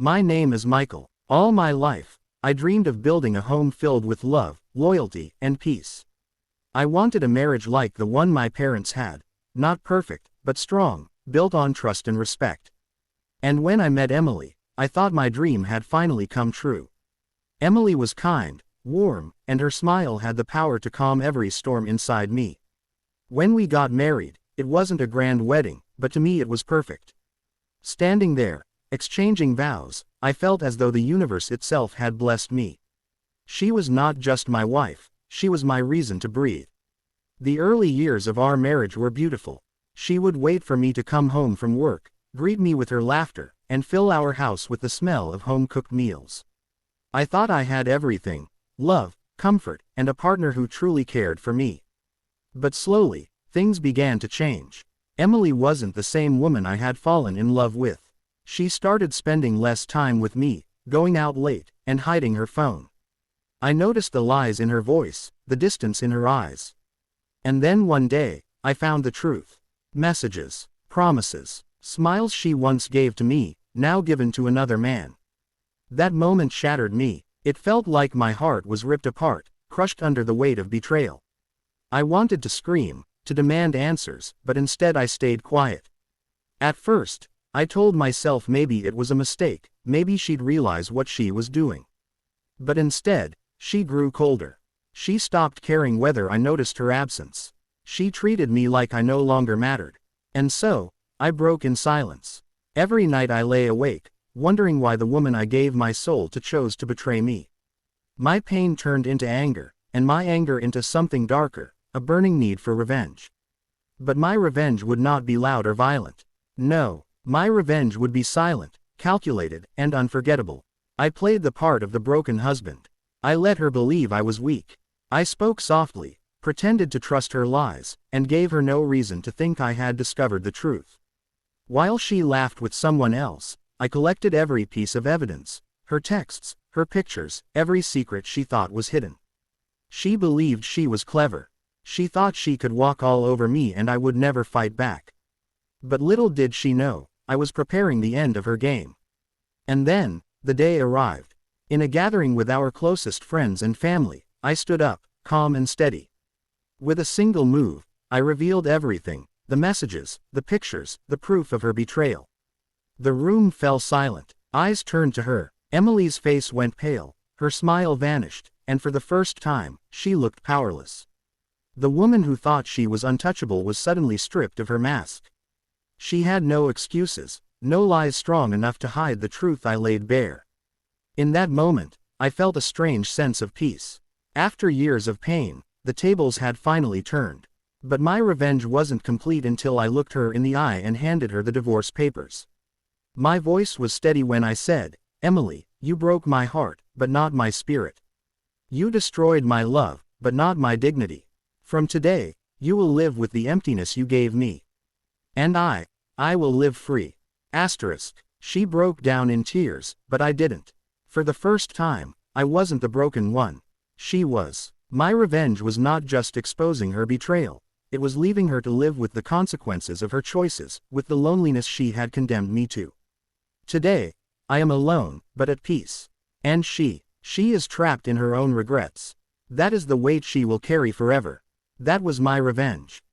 My name is Michael. All my life, I dreamed of building a home filled with love, loyalty, and peace. I wanted a marriage like the one my parents had. Not perfect, but strong, built on trust and respect. And when I met Emily, I thought my dream had finally come true. Emily was kind, warm, and her smile had the power to calm every storm inside me. When we got married, it wasn't a grand wedding, but to me it was perfect. Standing there, exchanging vows, I felt as though the universe itself had blessed me. She was not just my wife, she was my reason to breathe. The early years of our marriage were beautiful. She would wait for me to come home from work, greet me with her laughter, and fill our house with the smell of home-cooked meals. I thought I had everything: love, comfort, and a partner who truly cared for me. But slowly, things began to change. Emily wasn't the same woman I had fallen in love with. She started spending less time with me, going out late, and hiding her phone. I noticed the lies in her voice, the distance in her eyes. And then one day, I found the truth. Messages, promises, smiles she once gave to me, now given to another man. That moment shattered me. It felt like my heart was ripped apart, crushed under the weight of betrayal. I wanted to scream, to demand answers, but instead I stayed quiet. At first, I told myself maybe it was a mistake, maybe she'd realize what she was doing. But instead, she grew colder. She stopped caring whether I noticed her absence. She treated me like I no longer mattered. And so, I broke in silence. Every night I lay awake, wondering why the woman I gave my soul to chose to betray me. My pain turned into anger, and my anger into something darker, a burning need for revenge. But my revenge would not be loud or violent. No. My revenge would be silent, calculated, and unforgettable. I played the part of the broken husband. I let her believe I was weak. I spoke softly, pretended to trust her lies, and gave her no reason to think I had discovered the truth. While she laughed with someone else, I collected every piece of evidence: her texts, her pictures, every secret she thought was hidden. She believed she was clever. She thought she could walk all over me and I would never fight back. But little did she know, I was preparing the end of her game. And then, the day arrived. In a gathering with our closest friends and family, I stood up, calm and steady. With a single move, I revealed everything: the messages, the pictures, the proof of her betrayal. The room fell silent. Eyes turned to her. Emily's face went pale, her smile vanished, and for the first time, she looked powerless. The woman who thought she was untouchable was suddenly stripped of her mask. She had no excuses, no lies strong enough to hide the truth I laid bare. In that moment, I felt a strange sense of peace. After years of pain, the tables had finally turned. But my revenge wasn't complete until I looked her in the eye and handed her the divorce papers. My voice was steady when I said, "Emily, you broke my heart, but not my spirit. You destroyed my love, but not my dignity. From today, you will live with the emptiness you gave me. And I will live free." She broke down in tears, but I didn't. For the first time, I wasn't the broken one. She was. My revenge was not just exposing her betrayal. It was leaving her to live with the consequences of her choices, with the loneliness she had condemned me to. Today, I am alone, but at peace. And she is trapped in her own regrets. That is the weight she will carry forever. That was my revenge.